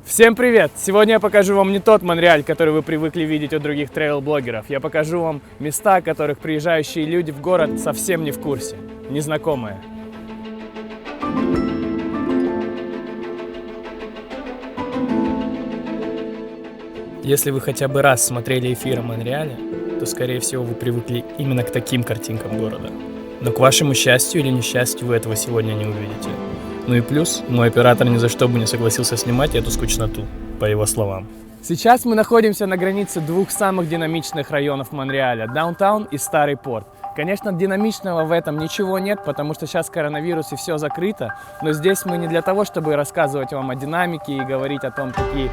Всем привет! Сегодня я покажу вам не тот Монреаль, который вы привыкли видеть у других трейл-блогеров. Я покажу вам места, о которых приезжающие люди в город совсем не в курсе, незнакомые. Если вы хотя бы раз смотрели эфир о Монреале, то, скорее всего, вы привыкли именно к таким картинкам города. Но к вашему счастью или несчастью вы этого сегодня не увидите. Ну и плюс, мой оператор ни за что бы не согласился снимать эту скучноту, по его словам. Сейчас мы находимся на границе двух самых динамичных районов Монреаля – Даунтаун и Старый порт. Конечно, динамичного в этом ничего нет, потому что сейчас коронавирус и все закрыто, но здесь мы не для того, чтобы рассказывать вам о динамике и говорить о том, какие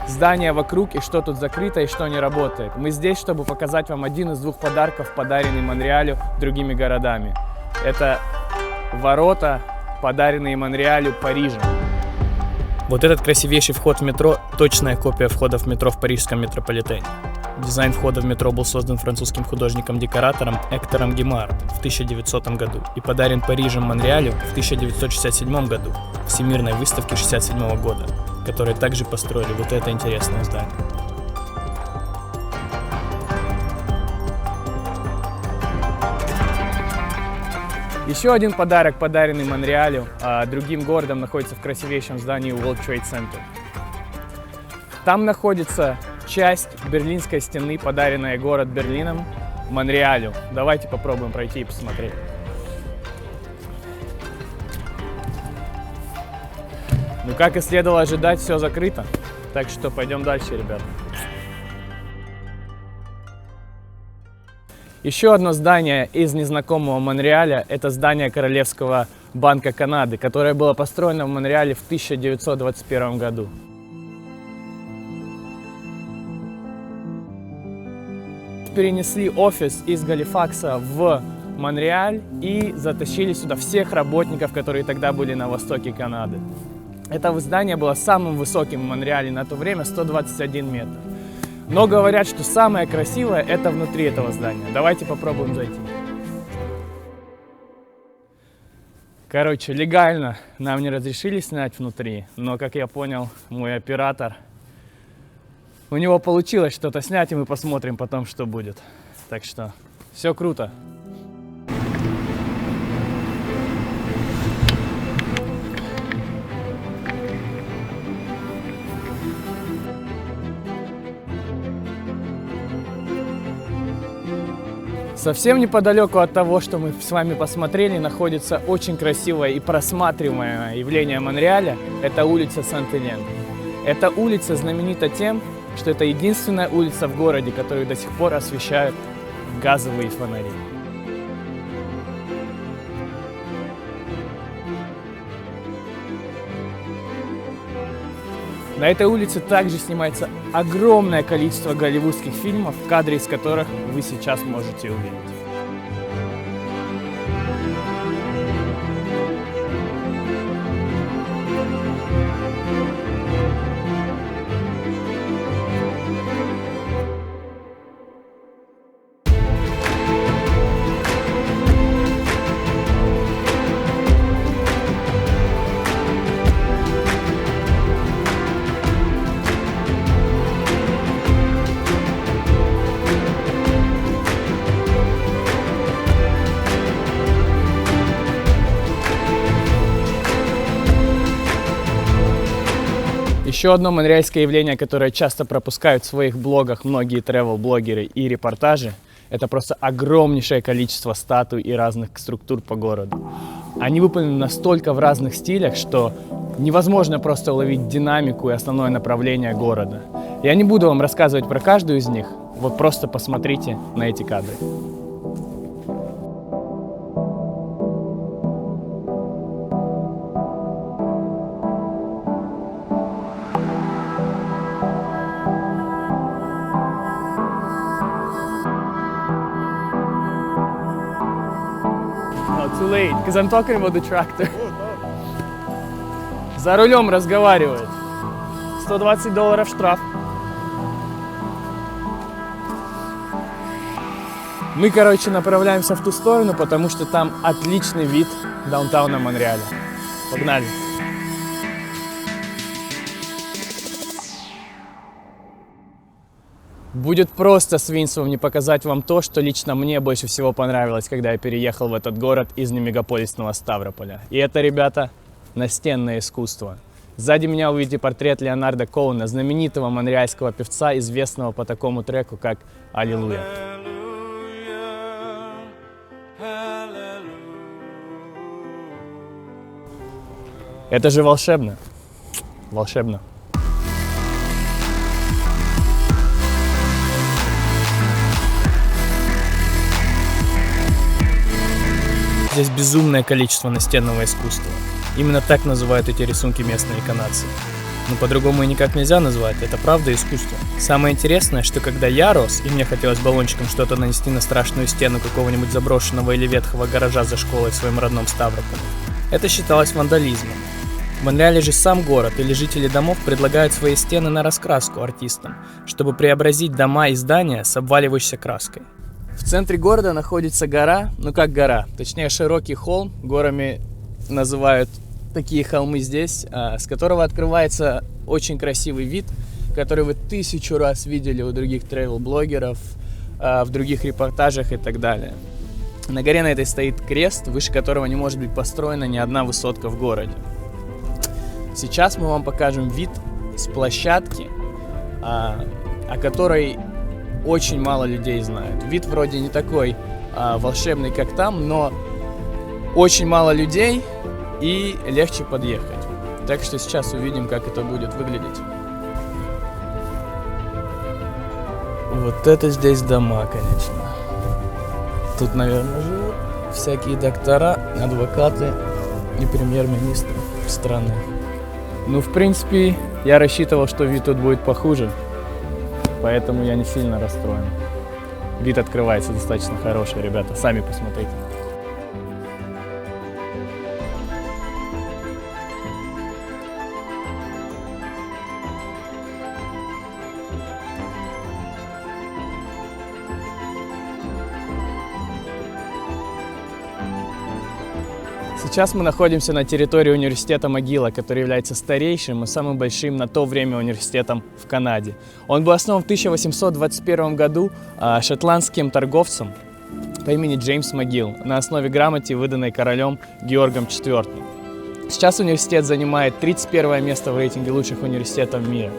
здания вокруг и что тут закрыто и что не работает. Мы здесь, чтобы показать вам один из двух подарков, подаренный Монреалю другими городами. Это ворота, подаренные Монреалю Парижем. Вот этот красивейший вход в метро – точная копия входа в метро в парижском метрополитене. Дизайн входа в метро был создан французским художником-декоратором Эктором Гемард в 1900 году и подарен Парижем Монреалю в 1967 году, Всемирной выставке 1967 года, которые также построили вот это интересное здание. Еще один подарок, подаренный Монреалю другим городом, находится в красивейшем здании World Trade Center. Там находится часть Берлинской стены, подаренная город Берлином Монреалю. Давайте попробуем пройти и посмотреть. Ну, как и следовало ожидать, все закрыто. Так что пойдем дальше, ребята. Еще одно здание из незнакомого Монреаля – это здание Королевского банка Канады, которое было построено в Монреале в 1921 году. Перенесли офис из Галифакса в Монреаль и затащили сюда всех работников, которые тогда были на востоке Канады. Это здание было самым высоким в Монреале на то время – 121 метр. Но говорят, что самое красивое – это внутри этого здания. Давайте попробуем зайти. Короче, легально нам не разрешили снять внутри, но, как я понял, мой оператор, у него получилось что-то снять, и мы посмотрим потом, что будет. Так что все круто. Совсем неподалеку от того, что мы с вами посмотрели, находится очень красивое и просматриваемое явление Монреаля. Это улица Сент-Элен. Эта улица знаменита тем, что это единственная улица в городе, которую до сих пор освещают газовые фонари. На этой улице также снимается огромное количество голливудских фильмов, кадры из которых вы сейчас можете увидеть. Еще одно монреальское явление, которое часто пропускают в своих блогах многие travel-блогеры и репортажи, это просто огромнейшее количество статуй и разных структур по городу. Они выполнены настолько в разных стилях, что невозможно просто уловить динамику и основное направление города. Я не буду вам рассказывать про каждую из них, вот просто посмотрите на эти кадры. Too late, because I'm talking about the tractor. За рулем разговаривает. $120 штраф. Мы, короче, направляемся в ту сторону, потому что там отличный вид даунтауна Монреаля. Погнали! Будет просто свинством не показать вам то, что лично мне больше всего понравилось, когда я переехал в этот город из немегаполисного Ставрополя. И это, ребята, настенное искусство. Сзади меня увидите портрет Леонарда Коуна, знаменитого монреальского певца, известного по такому треку, как «Аллилуйя». Это же волшебно. Волшебно. Здесь безумное количество настенного искусства. Именно так называют эти рисунки местные канадцы. Но по-другому и никак нельзя назвать, это правда искусство. Самое интересное, что когда я рос, и мне хотелось баллончиком что-то нанести на страшную стену какого-нибудь заброшенного или ветхого гаража за школой в своем родном Ставрополе, это считалось вандализмом. В Монреале же сам город или жители домов предлагают свои стены на раскраску артистам, чтобы преобразить дома и здания с обваливающейся краской. В центре города находится гора, ну как гора, точнее широкий холм, горами называют такие холмы здесь, с которого открывается очень красивый вид, который вы 1000 раз видели у других тревел-блогеров, в других репортажах и так далее. На горе на этой стоит крест, выше которого не может быть построена ни одна высотка в городе. Сейчас мы вам покажем вид с площадки, о которой очень мало людей знают. Вид вроде не такой волшебный, как там, но очень мало людей и легче подъехать. Так что сейчас увидим, как это будет выглядеть. Вот это здесь дома, конечно. Тут, наверное, живут всякие доктора, адвокаты и премьер-министры страны. Ну, в принципе, я рассчитывал, что вид тут будет похуже, поэтому я не сильно расстроен. Вид открывается достаточно хороший, ребята, сами посмотрите. Сейчас мы находимся на территории университета МcGill, который является старейшим и самым большим на то время университетом в Канаде. Он был основан в 1821 году шотландским торговцем по имени Джеймс МcGill на основе грамоты, выданной королем Георгом IV. Сейчас университет занимает 31 место в рейтинге лучших университетов мира.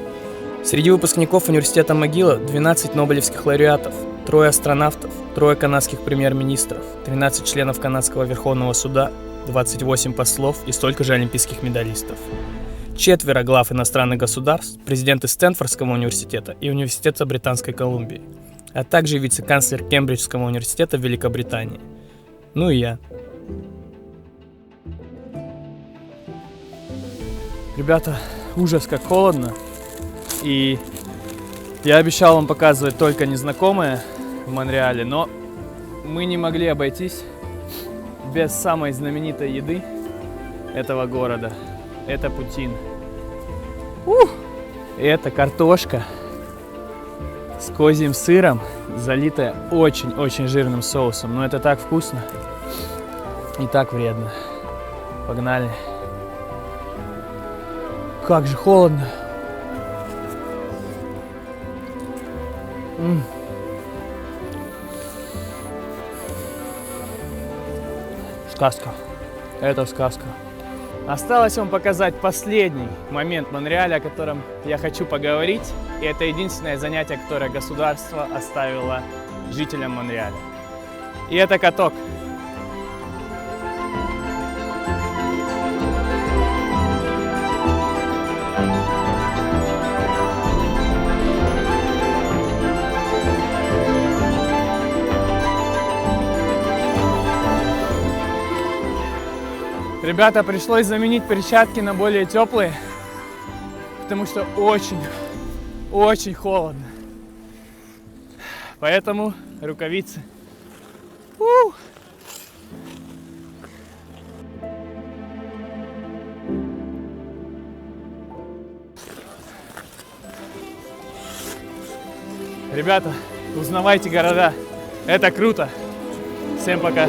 Среди выпускников университета МcGill 12 нобелевских лауреатов, 3 астронавтов, 3 канадских премьер-министров, 13 членов Канадского Верховного суда, 28 послов и столько же олимпийских медалистов. 4 глав иностранных государств, президенты Стэнфордского университета и университета Британской Колумбии, а также вице-канцлер Кембриджского университета в Великобритании. Ну и я. Ребята, ужас как холодно. И я обещал вам показывать только незнакомое в Монреале, но мы не могли обойтись без самой знаменитой еды этого города. Это путин. И это картошка с козьим сыром, залитая очень-очень жирным соусом. Но это так вкусно и так вредно. Погнали. Как же холодно. Сказка. Это сказка. Осталось вам показать последний момент Монреаля, о котором я хочу поговорить. И это единственное занятие, которое государство оставило жителям Монреаля. И это каток. Ребята, пришлось заменить перчатки на более теплые, потому что очень холодно. Поэтому рукавицы. Ребята, узнавайте города. Это круто. Всем пока.